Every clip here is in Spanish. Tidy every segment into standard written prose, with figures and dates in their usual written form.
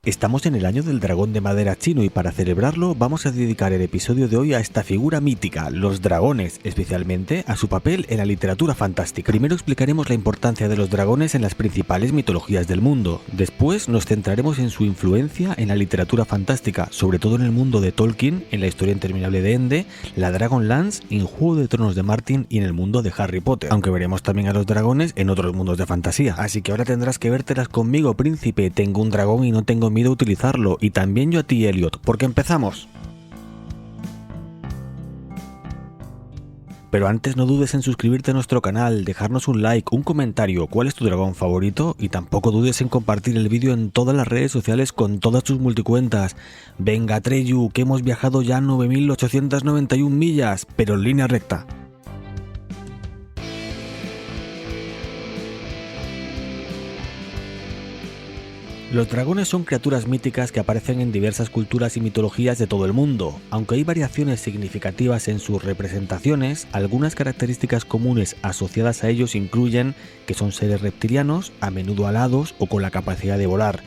Estamos en el año del dragón de madera chino y para celebrarlo vamos a dedicar el episodio de hoy a esta figura mítica, los dragones, especialmente a su papel en la literatura fantástica. Primero explicaremos la importancia de los dragones en las principales mitologías del mundo. Después nos centraremos en su influencia en la literatura fantástica, sobre todo en el mundo de Tolkien, en la historia interminable de Ende, la Dragonlance, en Juego de Tronos de Martin y en el mundo de Harry Potter. Aunque veremos también a los dragones en otros mundos de fantasía. Así que ahora tendrás que vértelas conmigo, príncipe. Tengo un dragón y no tengo miedo a utilizarlo, y también yo a ti, Elliot, porque empezamos. Pero antes no dudes en suscribirte a nuestro canal, dejarnos un like, un comentario, cuál es tu dragón favorito, y tampoco dudes en compartir el vídeo en todas las redes sociales con todas tus multicuentas. Venga, Treyu, que hemos viajado ya 9.891 millas, pero en línea recta. Los dragones son criaturas míticas que aparecen en diversas culturas y mitologías de todo el mundo. Aunque hay variaciones significativas en sus representaciones, algunas características comunes asociadas a ellos incluyen que son seres reptilianos, a menudo alados o con la capacidad de volar,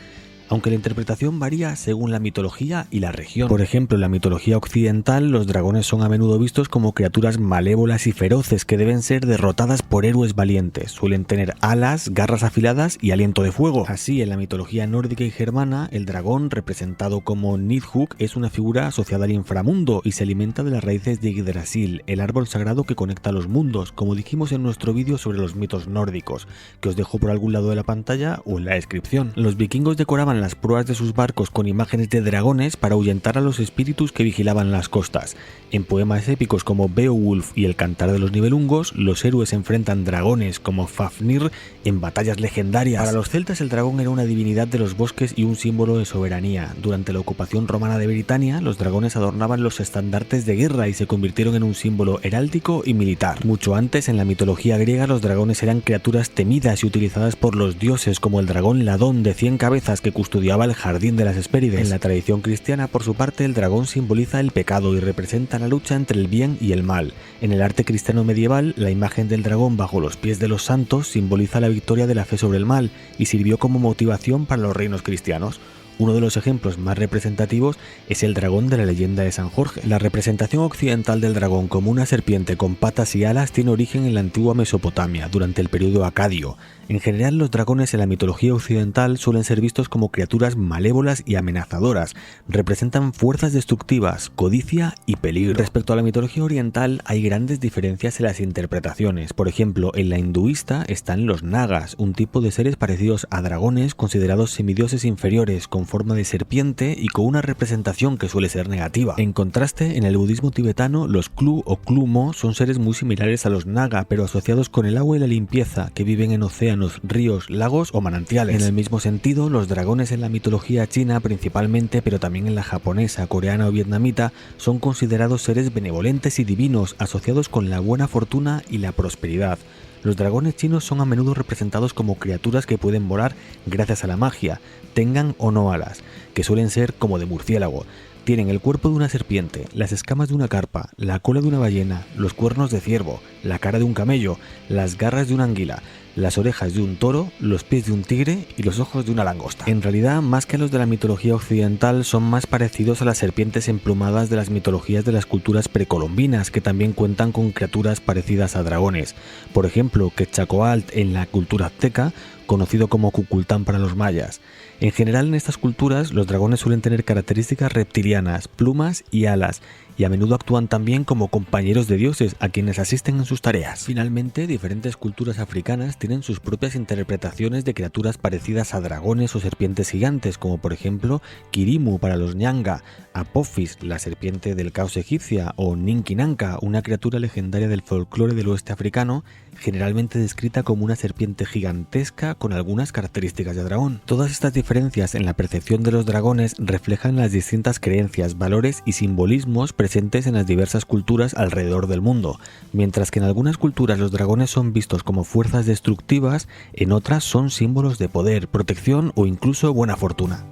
aunque la interpretación varía según la mitología y la región. Por ejemplo, en la mitología occidental, los dragones son a menudo vistos como criaturas malévolas y feroces que deben ser derrotadas por héroes valientes. Suelen tener alas, garras afiladas y aliento de fuego. Así, en la mitología nórdica y germana, el dragón, representado como Nidhugg, es una figura asociada al inframundo y se alimenta de las raíces de Yggdrasil, el árbol sagrado que conecta los mundos, como dijimos en nuestro vídeo sobre los mitos nórdicos, que os dejo por algún lado de la pantalla o en la descripción. Los vikingos decoraban las proas de sus barcos con imágenes de dragones para ahuyentar a los espíritus que vigilaban las costas. En poemas épicos como Beowulf y el Cantar de los Nibelungos, los héroes enfrentan dragones como Fafnir en batallas legendarias. Para los celtas el dragón era una divinidad de los bosques y un símbolo de soberanía. Durante la ocupación romana de Britania, los dragones adornaban los estandartes de guerra y se convirtieron en un símbolo heráldico y militar. Mucho antes, en la mitología griega, los dragones eran criaturas temidas y utilizadas por los dioses, como el dragón Ladón de 100 cabezas que custodiaba el jardín de las Hespérides. En la tradición cristiana, por su parte, el dragón simboliza el pecado y representa la lucha entre el bien y el mal. En el arte cristiano medieval, la imagen del dragón bajo los pies de los santos simboliza la victoria de la fe sobre el mal y sirvió como motivación para los reinos cristianos. Uno de los ejemplos más representativos es el dragón de la leyenda de San Jorge. La representación occidental del dragón como una serpiente con patas y alas tiene origen en la antigua Mesopotamia, durante el periodo acadio. En general, los dragones en la mitología occidental suelen ser vistos como criaturas malévolas y amenazadoras. Representan fuerzas destructivas, codicia y peligro. Respecto a la mitología oriental, hay grandes diferencias en las interpretaciones. Por ejemplo, en la hinduista están los nagas, un tipo de seres parecidos a dragones considerados semidioses inferiores, con forma de serpiente y con una representación que suele ser negativa. En contraste, en el budismo tibetano, los Klu o Klumo son seres muy similares a los naga, pero asociados con el agua y la limpieza, que viven en océanos, ríos, lagos o manantiales. En el mismo sentido, los dragones en la mitología china principalmente, pero también en la japonesa, coreana o vietnamita, son considerados seres benevolentes y divinos, asociados con la buena fortuna y la prosperidad. Los dragones chinos son a menudo representados como criaturas que pueden volar gracias a la magia, tengan o no alas, que suelen ser como de murciélago. Tienen el cuerpo de una serpiente, las escamas de una carpa, la cola de una ballena, los cuernos de ciervo, la cara de un camello, las garras de una anguila, las orejas de un toro, los pies de un tigre y los ojos de una langosta. En realidad, más que a los de la mitología occidental, son más parecidos a las serpientes emplumadas de las mitologías de las culturas precolombinas, que también cuentan con criaturas parecidas a dragones. Por ejemplo, Quetzalcóatl en la cultura azteca, conocido como Cucultán para los mayas. En general, en estas culturas, los dragones suelen tener características reptilianas, plumas y alas, y a menudo actúan también como compañeros de dioses a quienes asisten en sus tareas. Finalmente, diferentes culturas africanas tienen sus propias interpretaciones de criaturas parecidas a dragones o serpientes gigantes, como por ejemplo Kirimu para los Nyanga, Apophis, la serpiente del caos egipcia, o Ninkinanka, una criatura legendaria del folclore del oeste africano, generalmente descrita como una serpiente gigantesca con algunas características de dragón. Todas estas diferencias en la percepción de los dragones reflejan las distintas creencias, valores y simbolismos presentes en las diversas culturas alrededor del mundo. Mientras que en algunas culturas los dragones son vistos como fuerzas destructivas, en otras son símbolos de poder, protección o incluso buena fortuna.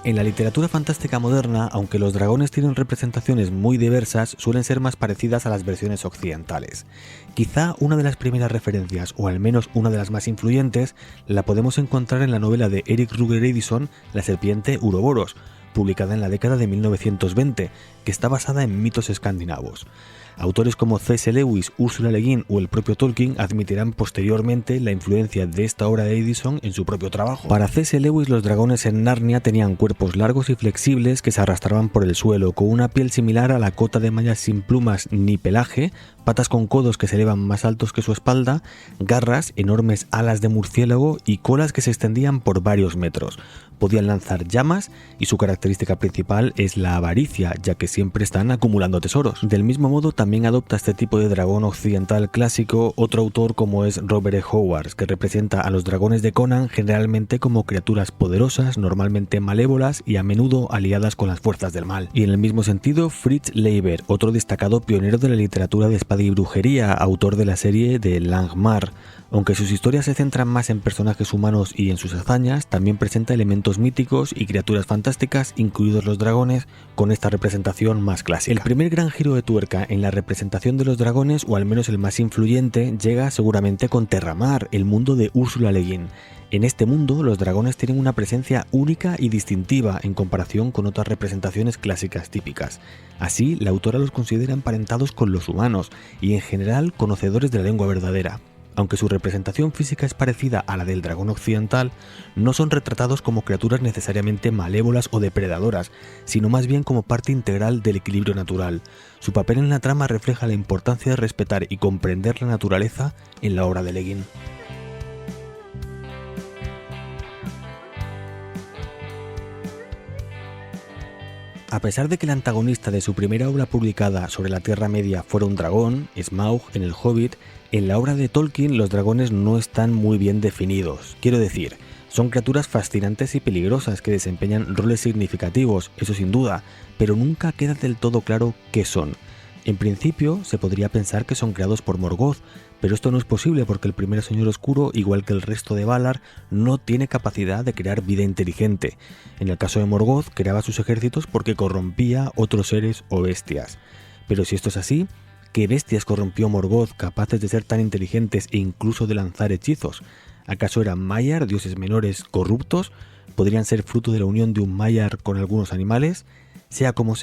En la literatura fantástica moderna, aunque los dragones tienen representaciones muy diversas, suelen ser más parecidas a las versiones occidentales. Quizá una de las primeras referencias, o al menos una de las más influyentes, la podemos encontrar en la novela de Eric Ruger Edison, La serpiente Uroboros, publicada en la década de 1920, que está basada en mitos escandinavos. Autores como C.S. Lewis, Ursula Le Guin o el propio Tolkien admitirán posteriormente la influencia de esta obra de Edison en su propio trabajo. Para C.S. Lewis, los dragones en Narnia tenían cuerpos largos y flexibles que se arrastraban por el suelo, con una piel similar a la cota de mallas sin plumas ni pelaje, patas con codos que se elevan más altos que su espalda, garras, enormes alas de murciélago y colas que se extendían por varios metros. Podían lanzar llamas y su característica principal es la avaricia, ya que siempre están acumulando tesoros. Del mismo modo, también adopta este tipo de dragón occidental clásico otro autor como es Robert E. Howard, que representa a los dragones de Conan generalmente como criaturas poderosas, normalmente malévolas y a menudo aliadas con las fuerzas del mal. Y en el mismo sentido, Fritz Leiber, otro destacado pionero de la literatura de espada y brujería, autor de la serie de Langmar. Aunque sus historias se centran más en personajes humanos y en sus hazañas, también presenta elementos míticos y criaturas fantásticas, incluidos los dragones, con esta representación más clásica. El primer gran giro de tuerca en la representación de los dragones, o al menos el más influyente, llega seguramente con Terramar, el mundo de Ursula Le Guin. En este mundo, los dragones tienen una presencia única y distintiva en comparación con otras representaciones clásicas típicas. Así, la autora los considera emparentados con los humanos y en general conocedores de la lengua verdadera. Aunque su representación física es parecida a la del dragón occidental, no son retratados como criaturas necesariamente malévolas o depredadoras, sino más bien como parte integral del equilibrio natural. Su papel en la trama refleja la importancia de respetar y comprender la naturaleza en la obra de Le Guin. A pesar de que el antagonista de su primera obra publicada sobre la Tierra Media fuera un dragón, Smaug en El Hobbit, en la obra de Tolkien los dragones no están muy bien definidos. Quiero decir, son criaturas fascinantes y peligrosas que desempeñan roles significativos, eso sin duda, pero nunca queda del todo claro qué son. En principio, se podría pensar que son creados por Morgoth, pero esto no es posible porque el primer Señor Oscuro, igual que el resto de Valar, no tiene capacidad de crear vida inteligente. En el caso de Morgoth, creaba sus ejércitos porque corrompía otros seres o bestias. Pero si esto es así, ¿qué bestias corrompió Morgoth capaces de ser tan inteligentes e incluso de lanzar hechizos? ¿Acaso eran Maiar, dioses menores corruptos? ¿Podrían ser fruto de la unión de un Maiar con algunos animales? Sea, como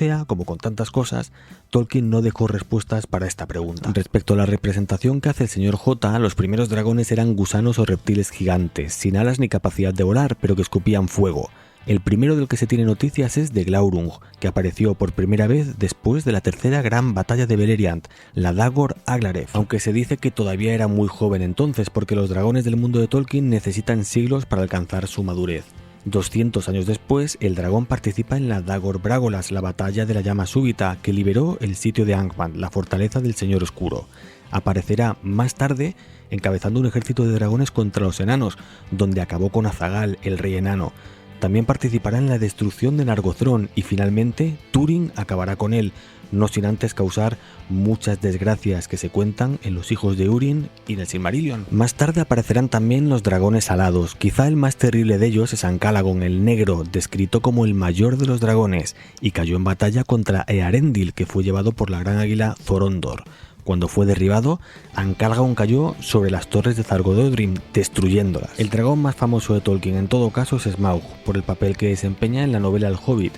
con tantas cosas, Tolkien no dejó respuestas para esta pregunta. Respecto a la representación que hace el señor J, los primeros dragones eran gusanos o reptiles gigantes, sin alas ni capacidad de volar, pero que escupían fuego. El primero del que se tiene noticias es de Glaurung, que apareció por primera vez después de la tercera gran batalla de Beleriand, la Dagor Aglareth, aunque se dice que todavía era muy joven entonces, porque los dragones del mundo de Tolkien necesitan siglos para alcanzar su madurez. 200 años después, el dragón participa en la Dagor Bragolas, la batalla de la llama súbita, que liberó el sitio de Angmar, la fortaleza del Señor Oscuro. Aparecerá más tarde encabezando un ejército de dragones contra los enanos, donde acabó con Azaghal, el rey enano. También participará en la destrucción de Nargothrond y finalmente Túrin acabará con él, no sin antes causar muchas desgracias que se cuentan en los hijos de Húrin y en el Silmarillion. Más tarde aparecerán también los dragones alados. Quizá el más terrible de ellos es Ancalagon el Negro, descrito como el mayor de los dragones, y cayó en batalla contra Earendil, que fue llevado por la gran águila Thorondor. Cuando fue derribado, Ancalagon cayó sobre las torres de Zargododrim, destruyéndolas. El dragón más famoso de Tolkien en todo caso es Smaug, por el papel que desempeña en la novela El Hobbit.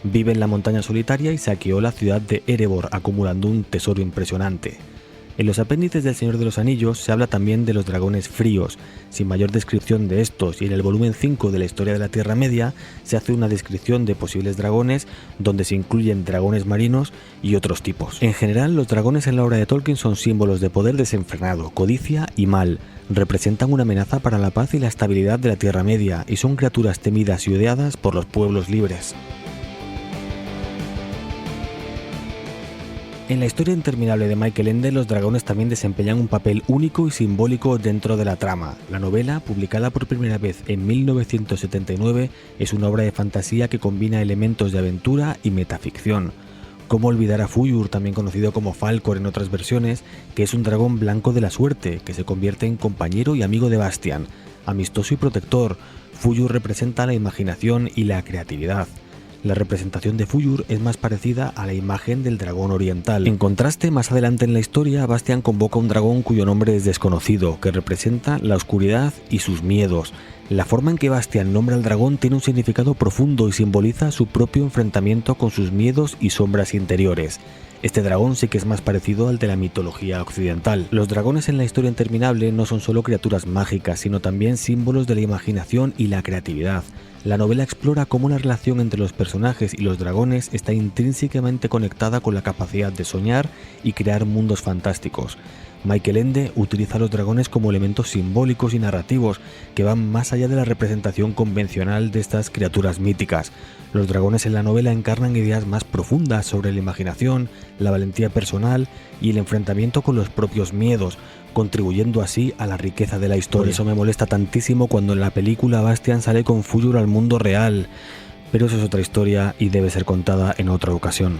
Vive en la montaña solitaria y saqueó la ciudad de Erebor, acumulando un tesoro impresionante. En los apéndices del Señor de los Anillos se habla también de los dragones fríos, sin mayor descripción de estos, y en el volumen 5 de la Historia de la Tierra Media se hace una descripción de posibles dragones donde se incluyen dragones marinos y otros tipos. En general, los dragones en la obra de Tolkien son símbolos de poder desenfrenado, codicia y mal. Representan una amenaza para la paz y la estabilidad de la Tierra Media y son criaturas temidas y odiadas por los pueblos libres. En la historia interminable de Michael Ende, los dragones también desempeñan un papel único y simbólico dentro de la trama. La novela, publicada por primera vez en 1979, es una obra de fantasía que combina elementos de aventura y metaficción. ¿Cómo olvidar a Fuyur, también conocido como Falkor en otras versiones, que es un dragón blanco de la suerte, que se convierte en compañero y amigo de Bastian, amistoso y protector? Fuyur representa la imaginación y la creatividad. La representación de Fuyur es más parecida a la imagen del dragón oriental. En contraste, más adelante en la historia, Bastian convoca un dragón cuyo nombre es desconocido, que representa la oscuridad y sus miedos. La forma en que Bastian nombra al dragón tiene un significado profundo y simboliza su propio enfrentamiento con sus miedos y sombras interiores. Este dragón sí que es más parecido al de la mitología occidental. Los dragones en la historia interminable no son solo criaturas mágicas, sino también símbolos de la imaginación y la creatividad. La novela explora cómo la relación entre los personajes y los dragones está intrínsecamente conectada con la capacidad de soñar y crear mundos fantásticos. Michael Ende utiliza a los dragones como elementos simbólicos y narrativos que van más allá de la representación convencional de estas criaturas míticas. Los dragones en la novela encarnan ideas más profundas sobre la imaginación, la valentía personal y el enfrentamiento con los propios miedos, contribuyendo así a la riqueza de la historia. Por eso me molesta tantísimo cuando en la película Bastian sale con Fuyur al mundo real, pero eso es otra historia y debe ser contada en otra ocasión.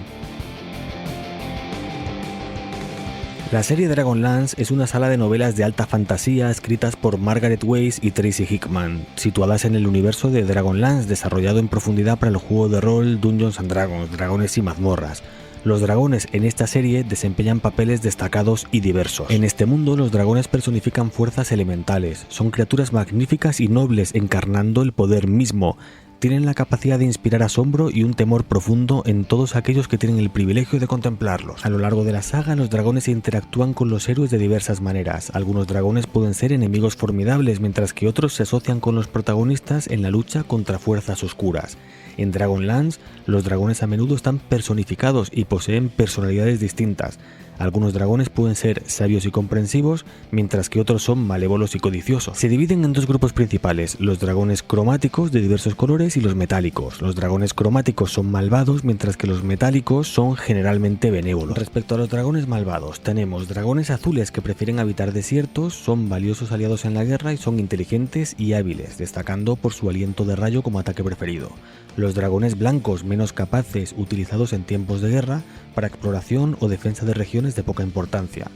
La serie Dragonlance es una saga de novelas de alta fantasía escritas por Margaret Weis y Tracy Hickman, situadas en el universo de Dragonlance, desarrollado en profundidad para el juego de rol Dungeons & Dragons, Dragones y Mazmorras. Los dragones en esta serie desempeñan papeles destacados y diversos. En este mundo, los dragones personifican fuerzas elementales, son criaturas magníficas y nobles encarnando el poder mismo. Tienen la capacidad de inspirar asombro y un temor profundo en todos aquellos que tienen el privilegio de contemplarlos. A lo largo de la saga, los dragones interactúan con los héroes de diversas maneras. Algunos dragones pueden ser enemigos formidables, mientras que otros se asocian con los protagonistas en la lucha contra fuerzas oscuras. En Dragonlance, los dragones a menudo están personificados y poseen personalidades distintas. Algunos dragones pueden ser sabios y comprensivos, mientras que otros son malévolos y codiciosos. Se dividen en dos grupos principales, los dragones cromáticos de diversos colores y los metálicos. Los dragones cromáticos son malvados, mientras que los metálicos son generalmente benévolos. Respecto a los dragones malvados, tenemos dragones azules que prefieren habitar desiertos, son valiosos aliados en la guerra y son inteligentes y hábiles, destacando por su aliento de rayo como ataque preferido. Los dragones blancos, menos capaces, utilizados en tiempos de guerra, para exploración o defensa de regiones de poca importancia.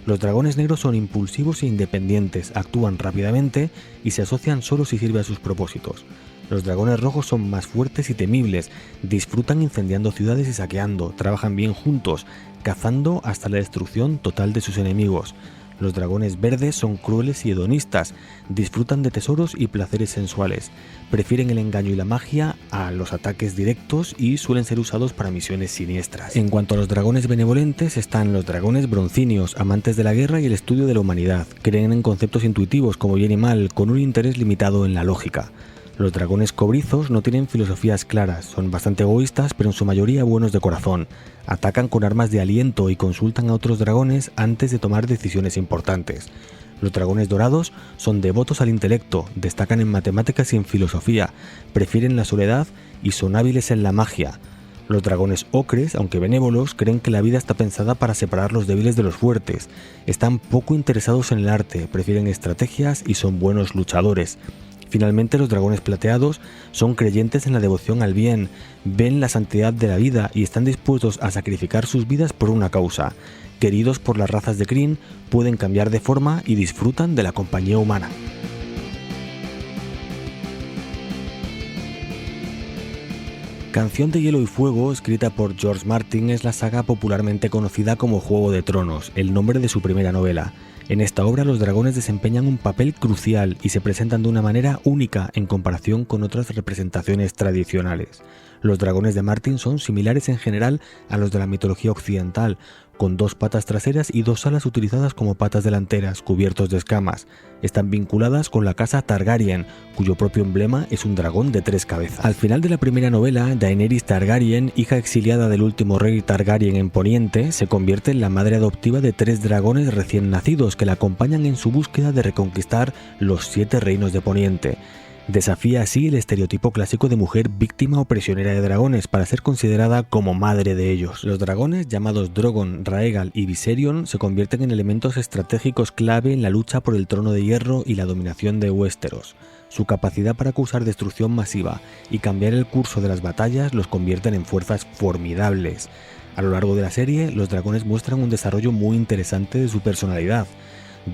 Los dragones negros son impulsivos e independientes, actúan rápidamente y se asocian solo si sirve a sus propósitos. Los dragones rojos son más fuertes y temibles, disfrutan incendiando ciudades y saqueando, trabajan bien juntos, cazando hasta la destrucción total de sus enemigos. Los dragones verdes son crueles y hedonistas, disfrutan de tesoros y placeres sensuales, prefieren el engaño y la magia a los ataques directos y suelen ser usados para misiones siniestras. En cuanto a los dragones benevolentes, están los dragones broncíneos, amantes de la guerra y el estudio de la humanidad, creen en conceptos intuitivos como bien y mal, con un interés limitado en la lógica. Los dragones cobrizos no tienen filosofías claras, son bastante egoístas pero en su mayoría buenos de corazón. Atacan con armas de aliento y consultan a otros dragones antes de tomar decisiones importantes. Los dragones dorados son devotos al intelecto, destacan en matemáticas y en filosofía, prefieren la soledad y son hábiles en la magia. Los dragones ocres, aunque benévolos, creen que la vida está pensada para separar los débiles de los fuertes. Están poco interesados en el arte, prefieren estrategias y son buenos luchadores. Finalmente, los dragones plateados son creyentes en la devoción al bien, ven la santidad de la vida y están dispuestos a sacrificar sus vidas por una causa. Queridos por las razas de Krynn, pueden cambiar de forma y disfrutan de la compañía humana. Canción de Hielo y Fuego, escrita por George Martin, es la saga popularmente conocida como Juego de Tronos, el nombre de su primera novela. En esta obra los dragones desempeñan un papel crucial y se presentan de una manera única en comparación con otras representaciones tradicionales. Los dragones de Martin son similares en general a los de la mitología occidental, con 2 patas traseras y 2 alas utilizadas como patas delanteras, cubiertos de escamas. Están vinculadas con la casa Targaryen, cuyo propio emblema es un dragón de 3 cabezas. Al final de la primera novela, Daenerys Targaryen, hija exiliada del último rey Targaryen en Poniente, se convierte en la madre adoptiva de 3 dragones recién nacidos que la acompañan en su búsqueda de reconquistar los 7 reinos de Poniente. Desafía así el estereotipo clásico de mujer víctima o prisionera de dragones para ser considerada como madre de ellos. Los dragones, llamados Drogon, Rhaegal y Viserion, se convierten en elementos estratégicos clave en la lucha por el trono de hierro y la dominación de Westeros. Su capacidad para causar destrucción masiva y cambiar el curso de las batallas los convierten en fuerzas formidables. A lo largo de la serie, los dragones muestran un desarrollo muy interesante de su personalidad.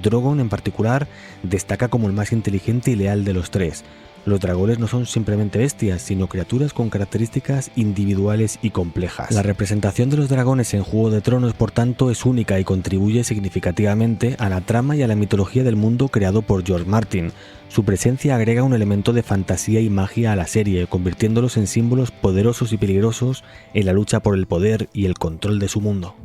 Drogon, en particular, destaca como el más inteligente y leal de los 3. Los dragones no son simplemente bestias, sino criaturas con características individuales y complejas. La representación de los dragones en Juego de Tronos, por tanto, es única y contribuye significativamente a la trama y a la mitología del mundo creado por George Martin. Su presencia agrega un elemento de fantasía y magia a la serie, convirtiéndolos en símbolos poderosos y peligrosos en la lucha por el poder y el control de su mundo.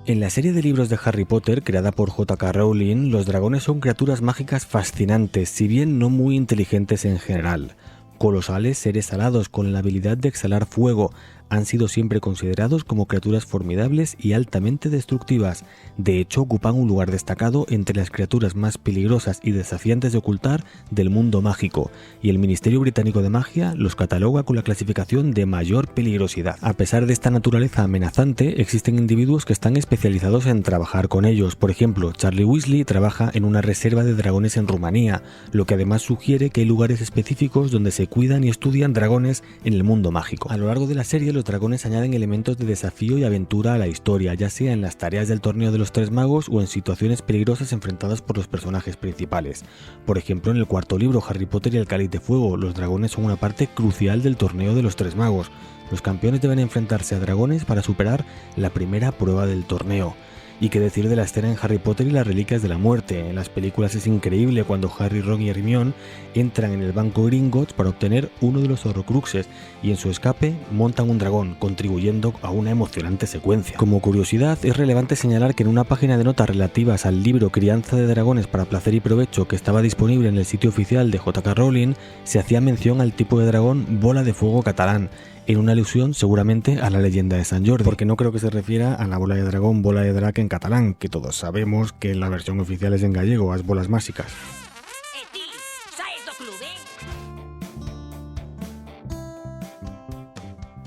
En la serie de libros de Harry Potter, creada por J.K. Rowling, los dragones son criaturas mágicas fascinantes, si bien no muy inteligentes en general. Colosales seres alados con la habilidad de exhalar fuego, han sido siempre considerados como criaturas formidables y altamente destructivas. De hecho, ocupan un lugar destacado entre las criaturas más peligrosas y desafiantes de ocultar del mundo mágico, y el Ministerio Británico de Magia los cataloga con la clasificación de mayor peligrosidad. A pesar de esta naturaleza amenazante, existen individuos que están especializados en trabajar con ellos. Por ejemplo, Charlie Weasley trabaja en una reserva de dragones en Rumanía, lo que además sugiere que hay lugares específicos donde se cuidan y estudian dragones en el mundo mágico. A lo largo de la serie, los dragones añaden elementos de desafío y aventura a la historia, ya sea en las tareas del torneo de los Tres Magos o en situaciones peligrosas enfrentadas por los personajes principales. Por ejemplo, en el cuarto libro, Harry Potter y el Cáliz de Fuego, los dragones son una parte crucial del torneo de los Tres Magos. Los campeones deben enfrentarse a dragones para superar la primera prueba del torneo. Y qué decir de la escena en Harry Potter y las Reliquias de la Muerte. En las películas es increíble cuando Harry, Ron y Hermione entran en el banco Gringotts para obtener uno de los Horcruxes y en su escape montan un dragón, contribuyendo a una emocionante secuencia. Como curiosidad, es relevante señalar que en una página de notas relativas al libro Crianza de Dragones para Placer y Provecho, que estaba disponible en el sitio oficial de J.K. Rowling, se hacía mención al tipo de dragón Bola de Fuego catalán, en una alusión seguramente a la leyenda de Sant Jordi, porque no creo que se refiera a la bola de dragón, bola de drac en catalán, que todos sabemos que la versión oficial es en gallego, las bolas mágicas.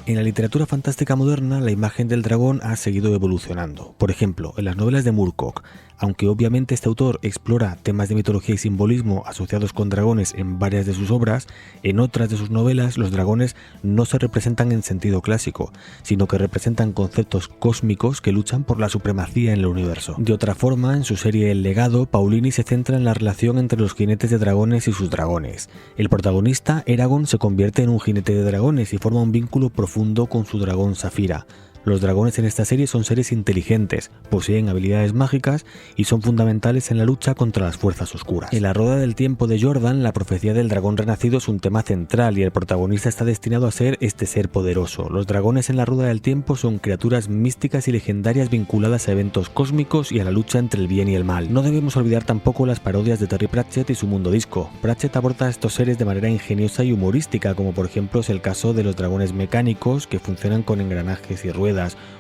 En la literatura fantástica moderna, la imagen del dragón ha seguido evolucionando. Por ejemplo, en las novelas de Moorcock, aunque obviamente este autor explora temas de mitología y simbolismo asociados con dragones en varias de sus obras, en otras de sus novelas los dragones no se representan en sentido clásico, sino que representan conceptos cósmicos que luchan por la supremacía en el universo. De otra forma, en su serie El Legado, Paulini se centra en la relación entre los jinetes de dragones y sus dragones. El protagonista, Eragon, se convierte en un jinete de dragones y forma un vínculo profundo con su dragón Saphira. Los dragones en esta serie son seres inteligentes, poseen habilidades mágicas y son fundamentales en la lucha contra las fuerzas oscuras. En La Rueda del Tiempo de Jordan, la profecía del dragón renacido es un tema central y el protagonista está destinado a ser este ser poderoso. Los dragones en La Rueda del Tiempo son criaturas místicas y legendarias vinculadas a eventos cósmicos y a la lucha entre el bien y el mal. No debemos olvidar tampoco las parodias de Terry Pratchett y su mundo disco. Pratchett aborda a estos seres de manera ingeniosa y humorística, como por ejemplo es el caso de los dragones mecánicos que funcionan con engranajes y ruedas,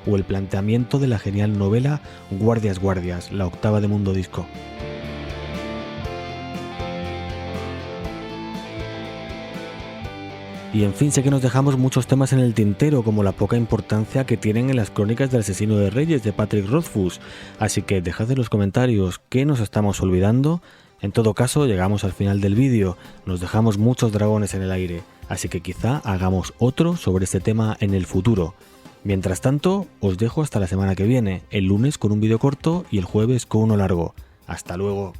o el planteamiento de la genial novela Guardias Guardias, la octava de Mundo Disco. Y en fin, sé que nos dejamos muchos temas en el tintero, como la poca importancia que tienen en las crónicas del asesino de reyes de Patrick Rothfuss, así que dejad en los comentarios qué nos estamos olvidando. En todo caso, llegamos al final del vídeo, nos dejamos muchos dragones en el aire, así que quizá hagamos otro sobre este tema en el futuro. Mientras tanto, os dejo hasta la semana que viene, el lunes con un vídeo corto y el jueves con uno largo. ¡Hasta luego!